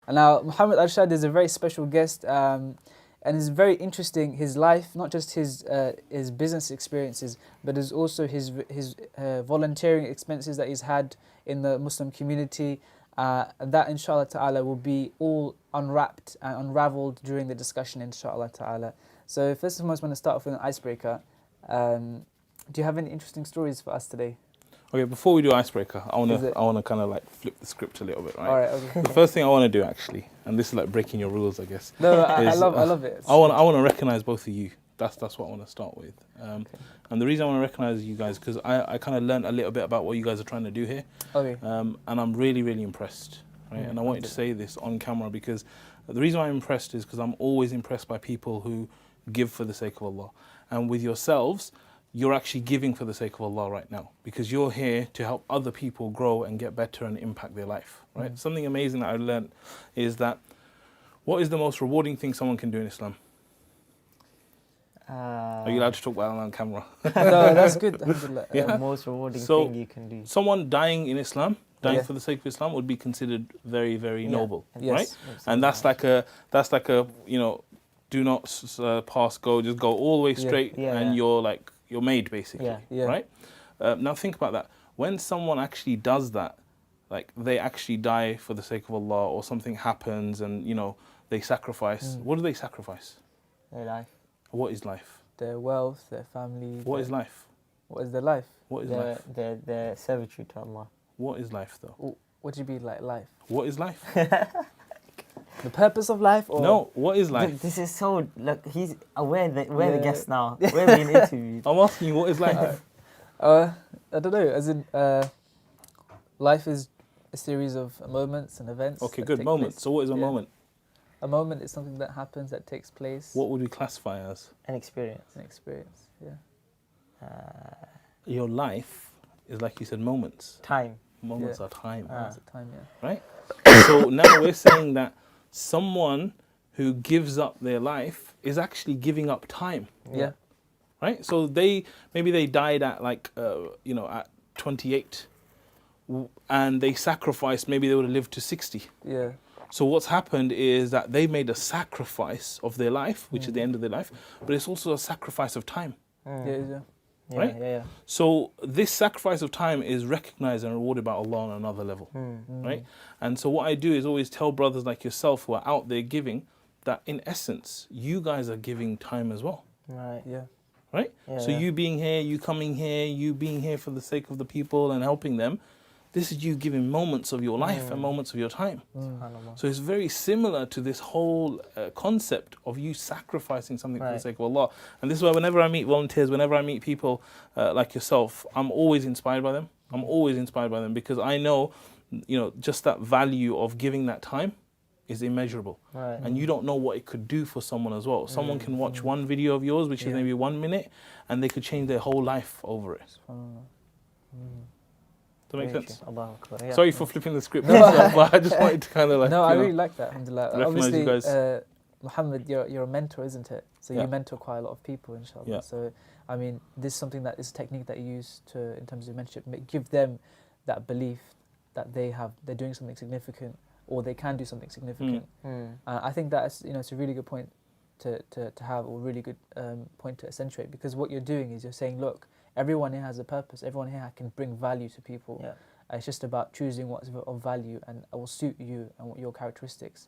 And now, Mohammad Arshad is a very special guest, and it's very interesting. His life, not just his business experiences, but is also his volunteering expenses that he's had in the Muslim community. That, inshallah ta'ala, will be all unwrapped and unraveled during the discussion, inshallah ta'ala. So first and foremost, I want to start off with an icebreaker. Do you have any interesting stories for us today? Okay, before we do icebreaker, I wanna kind of like flip the script a little bit, right? All right. Okay. The first thing I want to do actually, and this is like breaking your rules, I guess. No, I love it. I want to recognize both of you. That's what I want to start with. And the reason I want to recognize you guys because I kind of learned a little bit about what you guys are trying to do here. Okay. And I'm really, really impressed. Right? And I want you to say this on camera because the reason why I'm impressed is because I'm always impressed by people who give for the sake of Allah. And with yourselves, you're actually giving for the sake of Allah right now because you're here to help other people grow and get better and impact their life, right? Something amazing that I learned is that what is the most rewarding thing someone can do in Islam? Are you allowed to talk about it on camera? No, that's good. Alhamdulillah. Yeah. The most rewarding thing you can do. Someone dying in Islam, dying for the sake of Islam would be considered very, very noble, right? And that's like a, you know, do not pass go, just go all the way straight and you're made basically, right? Now think about that. When someone actually does that, like they actually die for the sake of Allah or something happens and, you know, they sacrifice. What do they sacrifice? Their life. What is life? Their wealth, their family. What is life? What is their life? What is life? Their servitude to Allah. What is life though? What do you mean like life? What is life? The purpose of life? Or No, what is life? This is so, look, he's aware that we're the guests now. We're being interviewed. I'm asking you, what is life? I don't know. As in, life is a series of moments and events. Okay, good. Moments. So what is a moment? A moment is something that happens, that takes place. What would we classify as? An experience. An experience, yeah. Your life is like you said, moments. Time. Moments are time. Moments of time, yeah. Right? So now we're saying that someone who gives up their life is actually giving up time. Yeah. Right? So maybe they died at like, at 28 and they sacrificed, maybe they would have lived to 60. Yeah. So what's happened is that they made a sacrifice of their life, which is the end of their life, but it's also a sacrifice of time. Yeah. Right? Yeah. So this sacrifice of time is recognized and rewarded by Allah on another level, right? And so what I do is always tell brothers like yourself who are out there giving that in essence, you guys are giving time as well. Right. Yeah. Right? Yeah, so you being here, you coming here, you being here for the sake of the people and helping them, this is you giving moments of your life and moments of your time. So it's very similar to this whole concept of you sacrificing something for the sake of Allah. And this is why whenever I meet volunteers, whenever I meet people like yourself, I'm always inspired by them. I'm always inspired by them because I know, just that value of giving that time is immeasurable. Right. And you don't know what it could do for someone as well. Someone can watch one video of yours, which is maybe 1 minute, and they could change their whole life over it. Does that make sense? Yeah. Sorry for flipping the script, but I just wanted to kind of like... No, I really like that, alhamdulillah. Recognise you guys. Obviously, Mohammad, you're a mentor, isn't it? So you Yeah. mentor quite a lot of people, inshallah. Yeah. So, I mean, this is something that is a technique that you use to, in terms of mentorship, give them that belief that they're doing something significant or they can do something significant. I think that's, it's a really good point to have, or really good point to accentuate, because what you're doing is you're saying, look, everyone here has a purpose. Everyone here can bring value to people. Yeah. It's just about choosing what's of value and will suit you and what your characteristics.